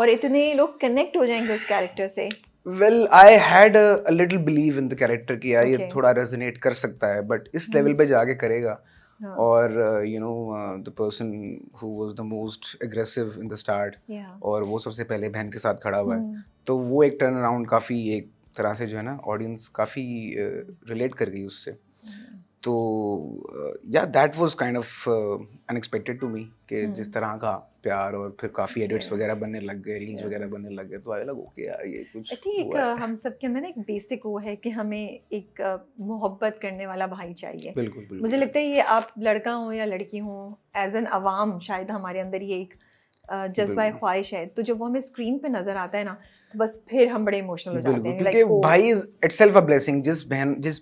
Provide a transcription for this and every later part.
और इतने लोग कनेक्ट हो जाएंगे उस कैरेक्टर से। Well I had a little believe in the character कि यार ये Okay. थोड़ा रेजोनेट कर सकता है, बट इस लेवल पे जाके करेगा। हाँ, और you know the person who was the most aggressive in the start, yeah. और वो सबसे पहले बहन के साथ खड़ा हुआ है, हम्म, तो वो एक टर्न अराउंड काफ़ी एक तरह से जो है ना ऑडियंस काफ़ी रिलेट कर गई उससे। तो या that was kind of unexpected to me कि जिस तरह का प्यार, और फिर काफ़ी एडिट्स Yes. वगैरह बनने लग गए, रील्स Yeah. वगैरह बनने लग गए, तो आई लगा ओके यार ये कुछ आई थिंक एक हुआ है। हम सबके अंदर ना एक बेसिक वो है कि हमें एक मोहब्बत करने वाला भाई चाहिए। बिल्कुल मुझे बिल्कुल। लगता है ये आप लड़का हो या लड़की हो, एज एन अवाम शायद हमारे अंदर ये एक जज्बा बिल्कुल। ख्वाहिश है, तो जब वो हमें स्क्रीन पे नजर आता है ना, तो बस फिर हम बड़े इमोशनल हो जाते बिल्कुल, हैं, क्योंकि लाइक ओ भाई इज इटसेल्फ अ ब्लेसिंग। जिस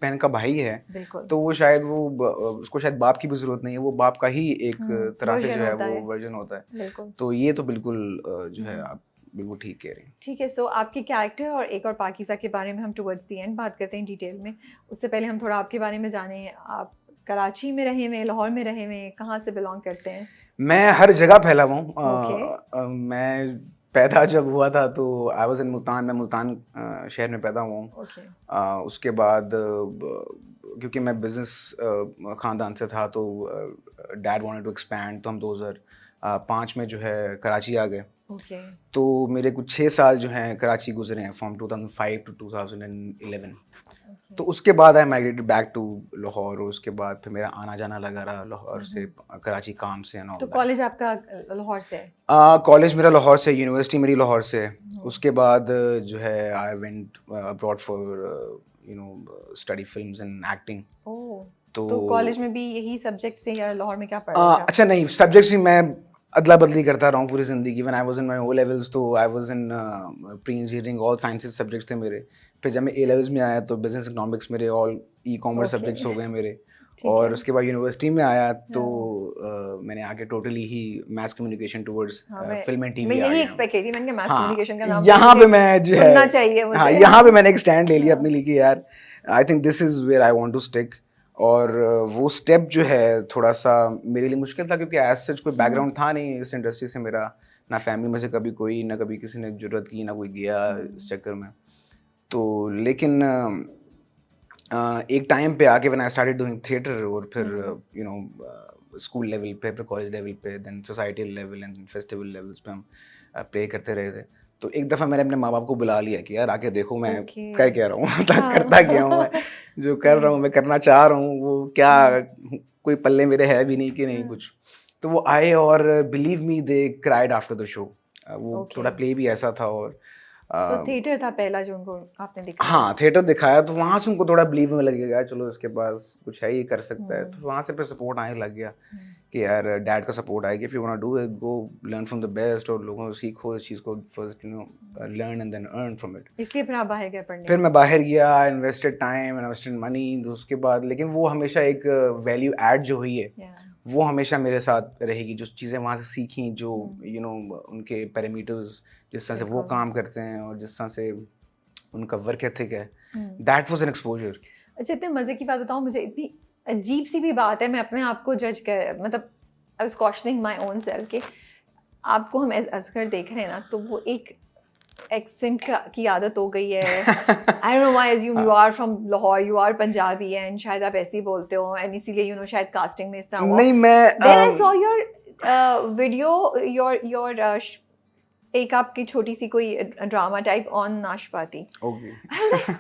बहन का भाई है, बिल्कुल तो वो शायद उसको शायद बाप की भी जरूरत नहीं है, वो बाप का ही एक तरह से वर्जन जो है होता वो है, वर्जन होता है। बिल्कुल। तो ये तो बिल्कुल जो है आप बिल्कुल ठीक कह रहे हैं। ठीक है, सो आपके कैरेक्टर और एक और पाकीज़ा के बारे में हम टुवर्ड्स द एंड बात करते हैं डिटेल में। उससे पहले हम थोड़ा आपके बारे में जानें। आप कराची में रहे हुए, लाहौर में रहे हुए, कहाँ से बिलोंग करते हैं? मैं हर जगह फैला हुआ हूँ। ओके। मैं पैदा जब हुआ था तो आई वाज इन मुल्तान, मैं मुल्तान शहर में पैदा हुआ हूँ। ओके। उसके बाद क्योंकि मैं बिजनेस ख़ानदान से था, तो डैड वांटेड टू एक्सपैंड, तो हम 2005 में जो है कराची आ गए। ओके। तो मेरे कुछ 6 साल जो हैं कराची गुजरे हैं, फ्रॉम 2005 टू 2011। तो उसके बाद आई माइग्रेटेड बैक टू लाहौर, और उसके बाद फिर मेरा आना जाना लगा रहा लाहौर से कराची, काम से एंड ऑल तो दैट। कॉलेज आपका लाहौर से है? कॉलेज मेरा लाहौर से, यूनिवर्सिटी मेरी लाहौर से है। उसके बाद जो है I went abroad for you know study films and acting. Oh, तो तो कॉलेज में भी यही सब्जेक्ट से या लाहौर में क्या पढ़ रहे थे आप? अच्छा नहीं, सब्जेक्ट्स भी मैं अदला बदली करता रहा हूँ पूरी ज़िंदगी। When I was in my O levels, तो I was in pre engineering, all sciences subjects थे मेरे। फिर जब मैं ए लेवल्स में आया तो बिजनेस इकोनॉमिक्स मेरे, all e commerce okay. Subjects हो गए मेरे। ठीक और है। उसके बाद यूनिवर्सिटी में आया तो मैंने आगे टोटली ही मास कम्युनिकेशन टुवर्ड्स हाँ, फिल्म एंड मैं टीवी आ यही गया। एक्सपेक्ट की थी। मैंने कहा मास हाँ, कम्युनिकेशन का नाम यहाँ पे मैं जो सुनना है, चाहिए हाँ मुझे। यहाँ पे मैंने एक स्टैंड ले लिया हाँ। अपने लिए कि यार I think this is where I want to stick. और वो स्टेप जो है थोड़ा सा मेरे लिए मुश्किल था, क्योंकि एज सच कोई बैकग्राउंड था नहीं इस इंडस्ट्री से मेरा, ना फैमिली में से कभी कोई, ना कभी किसी ने जरूरत की, ना कोई गया इस चक्कर में। तो लेकिन एक टाइम पे आके when I started doing theatre, और फिर यू नो स्कूल लेवल पे, फिर कॉलेज लेवल पे, then society level and festival levels पे हम प्ले करते रहे थे। तो एक दफ़ा मैंने अपने माँ बाप को बुला लिया कि यार आके देखो मैं ओके। क्या कह रहा हूँ हाँ। करता क्या हूँ मैं, जो कर रहा हूँ मैं, करना चाह रहा हूँ वो क्या, कोई पल्ले मेरे है भी नहीं कि नहीं कुछ। तो वो आए और believe me they cried after the show. वो ओके। थोड़ा प्ले भी ऐसा था, और सो थिएटर था पहला जो उनको आपने दिखाया? हाँ थिएटर दिखाया, तो वहाँ से उनको थोड़ा बिलीव में लगेगा, चलो इसके पास कुछ है, ये कर सकता है। तो वहाँ से फिर सपोर्ट आने लग गया कि यार डैड का सपोर्ट आएगा, if you want to do it go learn from the best, और लोगों से सीखो इस चीज़ को, first you know learn and then earn from it. इसलिए फिर आप बाहर गए पढ़ने? फिर मैं बाहर गया, इन्वेस्टेड टाइम, इन्वेस्टेड मनी, तो उसके बाद लेकिन वो हमेशा एक वैल्यू ऐड जो हुई है, या वो हमेशा मेरे साथ रहेगी। जो चीज़ें वहाँ से सीखी, जो यू नो उनके पैरामीटर्स, जिस तरह से वो काम करते हैं, और जिस तरह से उनका वर्क एथिक है, दैट वाज एन एक्सपोजर। अच्छा, इतने मजे की बात बताऊं, मुझे इतनी अजीब सी भी बात है, मैं अपने आप को जज कर, मतलब I was questioning my own self कि आपको हम असगर देख रहे हैं ना, तो वो एक एक्सेंट की आदत हो गई है। I don't know why assume you are from Lahore, you are Punjabi and शायद आप ऐसे ही बोलते हो, एंड इसीलिए यू नो शायद कास्टिंग में इस तरह हुआ। नहीं मैं then I saw your video, your एक आपकी छोटी सी कोई drama type on Nashpati. Okay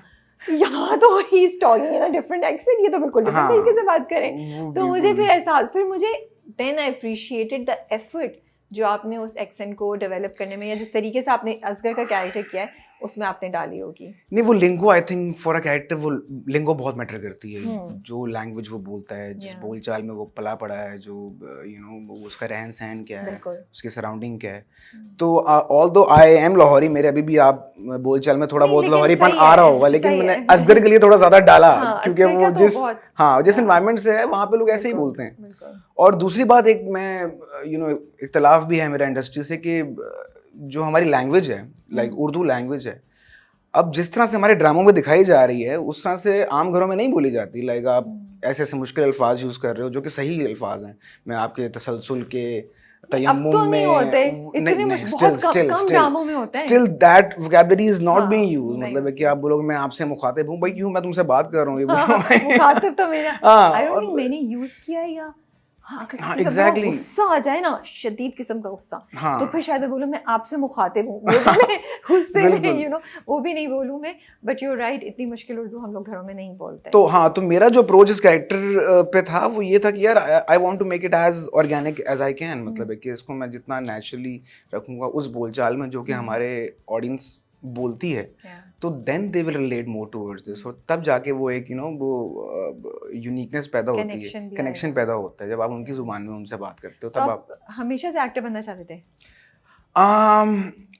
यहाँ तो he is talking in a different accent, ये तो बिल्कुल डिफरेंट हाँ, तरीके से बात करें। वो तो मुझे बिल्कुल। फिर एहसास, फिर मुझे then I appreciated the effort जो आपने उस एक्सेंट को डेवलप करने में, या जिस तरीके से आपने असगर का कैरेक्टर किया है उसमें आपने डाली होगी। नहीं वो lingo, I think for a character वो लिंगो बहुत मैटर करती है। जो लैंग्वेज वो बोलता है, जिस बोलचाल में वो पला पड़ा है, जो यू नो उसका रहन सहन क्या है, उसकी सराउंडिंग क्या है। तो ऑल्दो आई एम लाहौरी, मेरे अभी भी आप बोलचाल में थोड़ा बहुत लाहौरीपन आ रहा होगा, लेकिन मैंने असगर के लिए थोड़ा ज़्यादा डाला, क्योंकि वो जिस एनवायरनमेंट से है वहाँ पे लोग ऐसे ही बोलते हैं। और दूसरी बात, एक मैं यू नो इख्तलाफ भी है मेरा इंडस्ट्री से कि जो हमारी लैंग्वेज है, लाइक उर्दू लैंग्वेज है, अब जिस तरह से हमारे ड्रामों में दिखाई जा रही है उस तरह से आम घरों में नहीं बोली जाती। लाइक आप ऐसे ऐसे मुश्किल अल्फाज यूज़ कर रहे हो जो कि सही अल्फाज हैं। मैं आपके तसलसल के अब तयम्मुम तो नहीं होते में इतने नहीं बहुत कम ड्रामों में होते हैं। Still that vocabulary is not हाँ, बीइंग यूज्ड, नहीं मतलब है कि होते। आप बोलोगे मैं आपसे मुखातिब हूँ, भाई क्यों, मैं तुमसे बात कर रहा हूँ, ये हाँ, बोलो भाई। मुखातिब तो मेरा हाँ आई डोंट और थिंक मैंने यूज किया है, या हाँ अगर हाँ किसी का बड़ा एग्जैक्टली गुस्सा आ जाए ना, शदीद किस्म का गुस्सा, तो फिर हाँ शायद मैं बोलूँ मैं आपसे मुखातिब हूँ, वो भी मैं गुस्से में बिल्कुल। वो भी नहीं बोलूँ मैं। बट यू राइट, इतनी मुश्किल उर्दू हम लोग घरों में नहीं बोलते। तो हाँ, तो मेरा जो अप्रोच इस कैरेक्टर पे था वो ये था कि यार I want to make it as organic as I can, मतलब है कि इसको मैं जितना नेचुरली रखूंगा उस बोलचाल में जो कि हमारे ऑडियंस बोलती है, तो then they will relate more towards this, और तब जाके वो एक वो यूनिकनेस पैदा होती है, कनेक्शन भी कनेक्शन आएगा। पैदा होता है जब आप उनकी जुबान में उनसे बात करते हो, तो तब आप हमेशा से एक्टर बनना चाहते थे?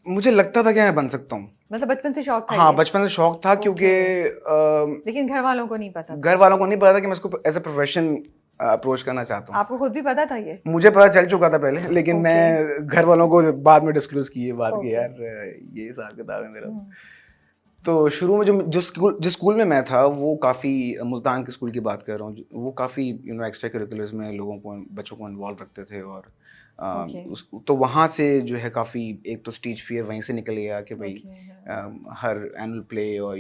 मुझे लगता था कि मैं बन सकता हूँ। मतलब बचपन से शौक था हाँ, ये? बचपन से शौक था क्योंकि लेकिन घर वालों को नहीं पता था? घर वालों को नहीं पता था कि मैं इसको एज ए प्रोफेशन अप्रोच करना चाहता हूँ। आपको खुद भी पता था ये? मुझे पता चल चुका था पहले, लेकिन ओके। मैं घर वालों को बाद में डिस्क्लोज की ये बात कि ओके। यार ये हिसाब किताब है मेरा। तो शुरू में जिस स्कूल में मैं था वो काफ़ी, मुल्तान के स्कूल की बात कर रहा हूँ, वो काफ़ी एक्स्ट्रा करिकुलर्स में लोगों को, बच्चों को इन्वॉल्व रखते थे, और ओके। तो वहाँ से जो है काफ़ी, एक तो स्टेज फियर वहीं से निकल गया कि भाई ओके। हर एनुअल प्ले और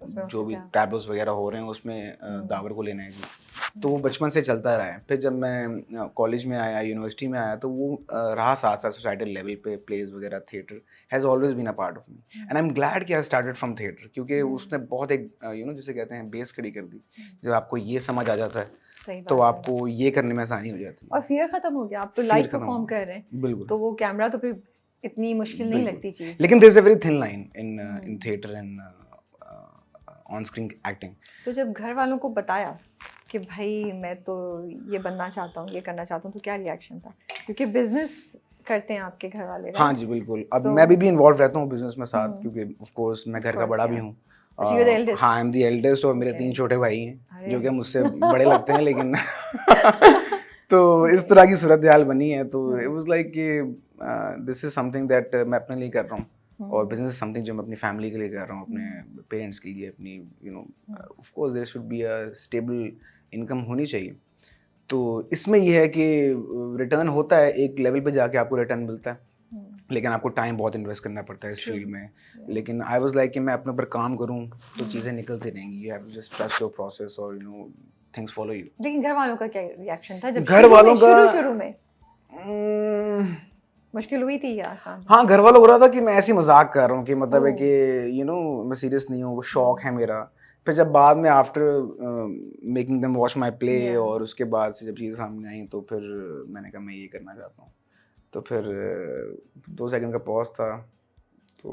उसमें जो भी क्या? टैबल्स वगैरह हो रहे हैं उसमें दावर को लेना है जी। तो वो बचपन से चलता रहा है। फिर जब मैं कॉलेज में आया, यूनिवर्सिटी में आया, तो वो रहा साथ साथ सोसाइटल लेवल पे, प्लेज वगैरह, theatre has always been a part of me, and I am glad कि आई स्टार्टेड फ्रॉम थिएटर, क्योंकि उसने बहुत एक जिसे कहते हैं बेस खड़ी कर दी। जब आपको ये समझ आ जाता है तो आपको ये करने में आसानी हो जाती है, और फियर खत्म हो गया, आप तो फियर लाइव खत्म परफॉर्म हो कर रहे हैं, बिल्कुल तो वो कैमरा तो फिर इतनी मुश्किल नहीं बिल्कुल। लगती चीज़। लेकिन there is a very thin line in theatre and on screen acting. तो जब घर वालों को बताया कि भाई मैं तो ये बनना चाहता हूँ, ये करना चाहता हूँ, तो क्या रिएक्शन था? क्योंकि बिजनेस करते हैं आपके घर वाले, हाँ राइट? जी बिल्कुल। अब So- मैं भी इन्वॉल्व रहता हूँ बिजनेस में साथ, क्योंकि ऑफ कोर्स मैं घर का बड़ा भी हूँ। अच्छा, you're the eldest? हाँ, आई एम द एल्डेस्ट, और मेरे Okay. 3 छोटे भाई हैं अरे। जो कि मुझसे बड़े लगते हैं, लेकिन तो इस तरह की सूरत हाल बनी है। तो इट वाज लाइक कि दिस इज समथिंग दैट मैं अपने लिए कर रहा हूँ, और बिजनेस समथिंग जो मैं अपनी फैमिली के लिए कर रहा हूँ, अपने पेरेंट्स के लिए, अपनी of course there should be a stable income होनी चाहिए। तो इसमें यह है कि रिटर्न होता है, एक लेवल पे जाके आपको रिटर्न मिलता है, लेकिन आपको टाइम बहुत इन्वेस्ट करना पड़ता है इस फील्ड में। लेकिन आई वाज लाइक कि मैं अपने ऊपर काम करूं तो चीज़ें निकलती रहेंगी, you have to just trust your process, और थिंग्स फॉलो यू। लेकिन घर वालों का क्या रिएक्शन था जब घर वालों का शुरू में मुश्किल हुई थी या आसान? हाँ, घर वालों हो रहा था कि मैं ऐसी मजाक कर रहा हूँ, कि मतलब है कि मैं सीरियस नहीं हूँ, वो शौक है मेरा। फिर जब बाद में after making them watch my play, और उसके बाद से जब चीज़ें सामने आई, तो फिर मैंने कहा मैं ये करना चाहता हूँ। तो फिर 2 सेकंड का पॉज था, तो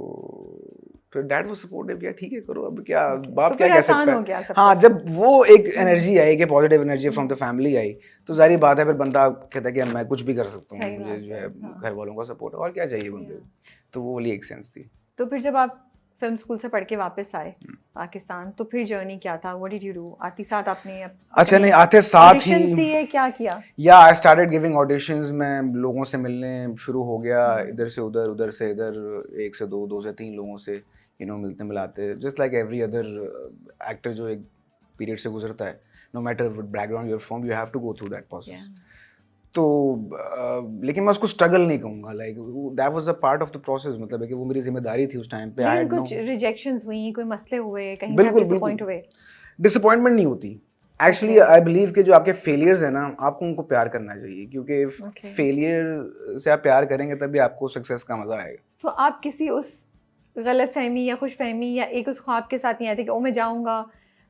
फिर डैड वो सपोर्टिव किया, ठीक है करो, अब क्या बाप तो क्या फिर कह आसान सकता हो गया है। सब हाँ, कुछ। जब वो एक एनर्जी आई कि positive energy from the family I, तो जारी बात है फिर बंदा कहता है कि मैं कुछ भी कर सकता हूँ, मुझे जो है घर वालों का सपोर्ट और क्या चाहिए बंदे को। तो वो वाली एक सेंस थी। तो फिर जब आप फिल्म स्कूल से पढ़ के वापस आए पाकिस्तान, तो फिर जर्नी क्या था? What did you do? आते साथ आपने अच्छा नहीं, आते साथ ही ऑडिशंस दिए, क्या किया? या आई स्टार्टेड गिविंग ऑडिशंस, मैं लोगों से मिलने शुरू हो गया, इधर से उधर, उधर से इधर, 1 से 2, 2 से 3 लोगों से मिलते मिलाते, just like every other actor जो एक पीरियड से गुजरता है, no matter what background you are from, you have to go through that process. तो लेकिन मैं उसको स्ट्रगल नहीं कहूँगा, like that was a part of the process, मतलब है कि वो मेरी जिम्मेदारी थी उस टाइम पे। आई लेकिन हैड कुछ रिजेक्शंस हुई, कोई मसले हुए, कहीं पे बिल्कुल डिसअपॉइंट हुए? डिसअपॉइंटमेंट नहीं होती एक्चुअली। आई बिलीव कि जो आपके फेलियर्स है ना, आपको उनको प्यार करना चाहिए, क्योंकि फेलियर से आप प्यार करेंगे तभी आपको सक्सेस का मजा आएगा। तो आप किसी उस गलत फहमी या खुश फहमी या एक उस ख्वाब के साथ नहीं आए थे कि ओ मैं जाऊंगा,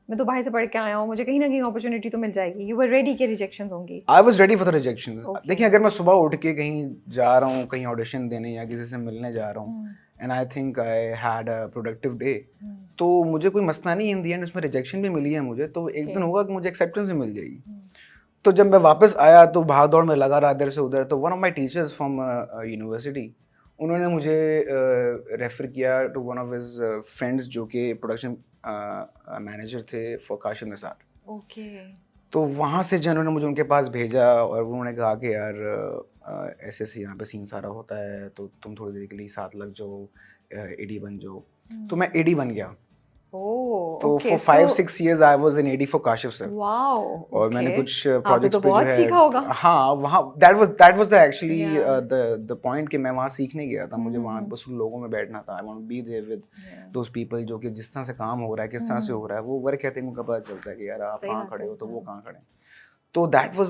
मैं तो बाहर से पढ़ के आया हूँ, मुझे कहीं ना कहीं अपॉर्चुनिटी तो मिल जाएगी? यू वर रेडी के रिजेक्शंस होंगी? I was ready for the rejections. देखिए, अगर मैं सुबह उठ के कहीं जा रहा हूँ, कहीं ऑडिशन देने या किसी से मिलने जा रहा हूँ, and I think I had a productive day, तो मुझे कोई मसला नहीं। इन दी एंड उसमें रिजेक्शन भी मिली है मुझे, तो एक दिन होगा कि मुझे एक्सेप्टेंस भी मिल जाएगी। तो जब मैं वापस आया तो भाग दौड़ में लगा रहा इधर से उधर, तो one of my teachers from university, उन्होंने मुझे रेफर किया to one of his friends जो कि प्रोडक्शन मैनेजर थे फॉर काशिफ निसार। ओके। तो वहाँ से जिन्होंने मुझे उनके पास भेजा, और उन्होंने कहा कि यार ऐसे ऐसे यहाँ पे सीन सारा होता है, तो तुम थोड़ी देर के लिए साथ लग जाओ, एडी बन जाओ। तो मैं एडी बन गया, ओह, तो okay, for 5-6 years I was in AD for Kashif sir. Wow, और मैंने ओके, कुछ आपने प्रोजेक्ट्स तो पे जो बहुत है सीखा होगा। हाँ वहाँ that was the actually Yeah. the point कि मैं वहाँ सीखने गया था। मुझे वहाँ हम्म, बस उन लोगों में बैठना था। I want to be there with yeah. those people जो कि जिस तरह से काम हो रहा है, किस तरह से हो रहा है, वो वर्क एथिक उनका पता चलता है कि यार आप सही कहाँ बात खड़े है, हो तो वो हाँ। कहाँ खड़े हैं। तो that was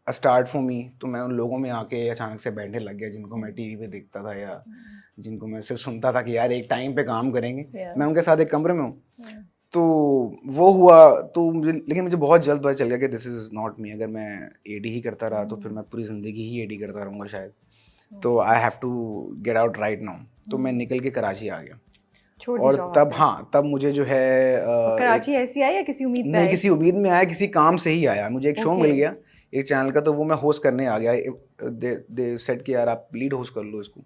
a start for me। तो मैं उन लोगों में आके अचानक से बैठने लग गया जिनको मैं टीवी पे देखता था या जिनको मैं सिर्फ सुनता था कि यार एक टाइम पे काम करेंगे। Yeah. मैं उनके साथ एक कमरे में हूँ। Yeah. तो वो हुआ तो मुझे, लेकिन मुझे बहुत जल्द पता चल गया कि दिस इज़ नॉट मी। अगर मैं एडी ही करता रहा तो फिर मैं पूरी ज़िंदगी ही एडी करता रहूँगा शायद। तो I have to get out right now. तो मैं निकल के कराची आ गया। छोड़ दी और जॉब तब आपने? हाँ तब मुझे जो है और कराची ऐसी आई या किसी उम्मीद पे नहीं आई? किसी उम्मीद में आया, किसी काम से ही आया। मुझे एक शो Okay. मिल गया एक चैनल का, तो वो मैं होस्ट करने आ गया। दे सेट कि यार आप लीड होस्ट कर लो इसको।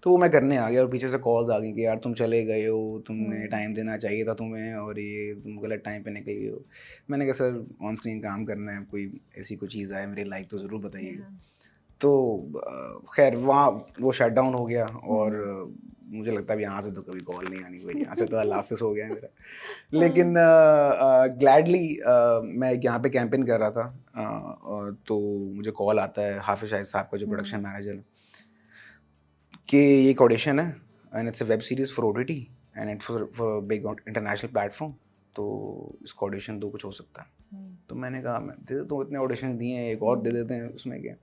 तो वो मैं करने आ गया और पीछे से कॉल्स आ गई कि यार तुम चले गए हो, तुमने टाइम देना चाहिए था तुम्हें, और ये तुम गलत टाइम पे निकल गए हो। मैंने कहा सर ऑन स्क्रीन काम करना है, कोई ऐसी कोई चीज़ आए मेरी लाइक तो ज़रूर बताइएगा। तो खैर वहाँ वो शट डाउन हो गया और मुझे लगता है अब यहाँ से तो कभी कॉल नहीं आनी भाई, यहाँ से तो अल्लाह हाफ़िज़ हो गया है मेरा। लेकिन ग्लैडली मैं यहाँ पे कैंपेन कर रहा था तो मुझे कॉल आता है हाफिज़ शाहिद साहब का जो प्रोडक्शन मैनेजर है कि ये एक ऑडिशन है and it's a web series for OTT and it's for big international platform, तो इसका ऑडिशन तो कुछ हो सकता है। तो मैंने कहा मैं दे देता हूँ, इतने ऑडिशन दिए हैं एक और दे देते हैं, उसमें क्या।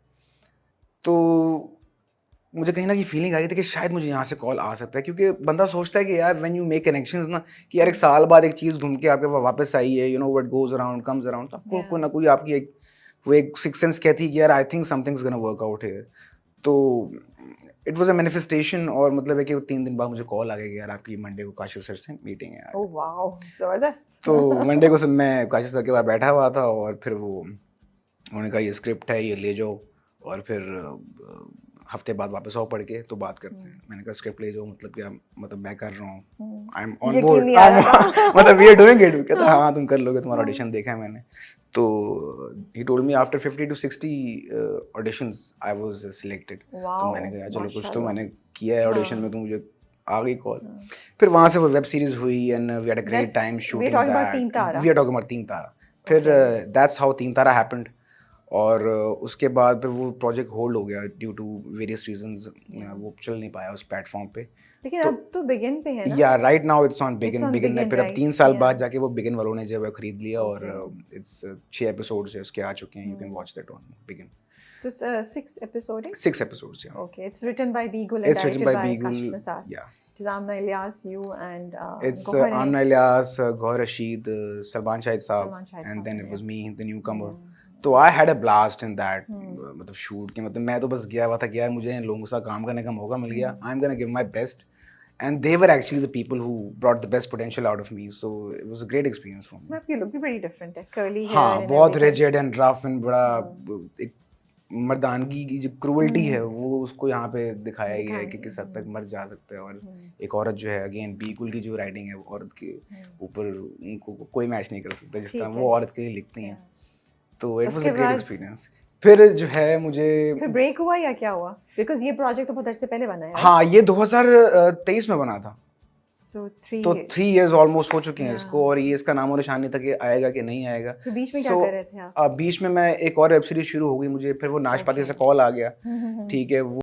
तो मुझे कहीं ना कहीं फीलिंग आ रही थी कि शायद मुझे यहाँ से कॉल आ सकता है, क्योंकि बंदा सोचता है कि यार व्हेन यू मेक कनेक्शंस ना कि यार एक साल बाद एक चीज़ घूम के आपके पास वापस आई है, you know what goes around comes around, तो आपको कोई ना कोई आपकी एक वो एक सिक्स सेंस कहती है कि यार I think something's gonna work out here. तो इट वाज अ मैनिफेस्टेशन, और मतलब है कि 3 दिन बाद मुझे कॉल आ गया कि यार आपकी मंडे को काशिफ सर से मीटिंग है यार। ओह वाओ, जबरदस्त। तो मंडे को मैं काशिफ सर के पास बैठा हुआ था और फिर वो उन्होंने कहा ये स्क्रिप्ट है ये ले जाओ और फिर हफ्ते बाद वापस आओ पढ़ के तो बात करते हैं। मैंने कहा स्क्रिप्ट ले जाओ मतलब क्या, मतलब मैं कर रहा हूँ, आई एम ऑन बोर्ड, मतलब वी आर डूइंग इट। कहता हाँ तुम कर लोगे, तुम्हारा ऑडिशन देखा है मैंने। तो he told me after 50 to 60 auditions I was selected. तो मैंने कहा चलो कुछ तो मैंने किया है ऑडिशन में, तो मुझे आ गई कॉल। फिर वहाँ से वो वेब सीरीज हुई and we had a great time shooting that. We are talking about Teen Tara. फिर दैट्स हाउ तीन तारा हैपेंड। और उसके बाद फिर वो प्रोजेक्ट होल्ड हो गया ड्यू टू वेरियस रीजंस, वो चल नहीं पाया उस प्लेटफॉर्म पे। लेकिन अब तो बिगिन पे है ना? या right now it's on begin. Begin ने फिर अब 3 साल बाद जाके वो बिगिन वालों ने जो है खरीद लिया और इट्स 6 एपिसोड्स है उसके आ चुके हैं, you can watch that on begin. So it's 6 episodic? 6 episodes, yeah. Okay, it's written by Beagle and directed by Kashif Nassar. Yeah. It is Amna Ilyas, you and it's Amna Ilyas, Gohar Rashid, Salman Shahid Saab, and then it was me, the newcomer. तो I had a blast in that मतलब shoot के, मतलब मैं तो बस गया हुआ था कि यार मुझे इन लोगों के साथ काम करने का मौका मिल गया, I am gonna give my best and they were actually the people who brought the best potential out of me, so it was a great experience for me. इसमें आपकी लुक भी बड़ी डिफरेंट है, कर्ली हेयर, हाँ बहुत rigid and rough and बड़ा एक मर्दानगी की जो क्रूअल्टी है वो उसको यहाँ पे दिखाया गया है कि किस हद तक मर जा सकता है। और एक औरत जो है अगेन बीकुल की जो राइटिंग है औरत के ऊपर उनको कोई मैच नहीं कर सकता जिस तरह वो औरत के लिए लिखती हैं। तो it was a great experience. फिर जो है मुझे फिर ब्रेक हुआ या क्या हुआ? बिकॉज़ ये प्रोजेक्ट तो बहुत अर्से पहले बना है। हाँ ये 2023 में बना था। तो 3 इयर्स ऑलमोस्ट हो चुके हैं इसको, और ये इसका नामो निशान नहीं था कि आएगा कि नहीं आएगा। तो बीच में क्या कर रहे थे आप? बीच में मैं एक और वेब सीरीज शुरू हो गई मुझे, फिर वो नाशपाती से कॉल आ गया, ठीक है वो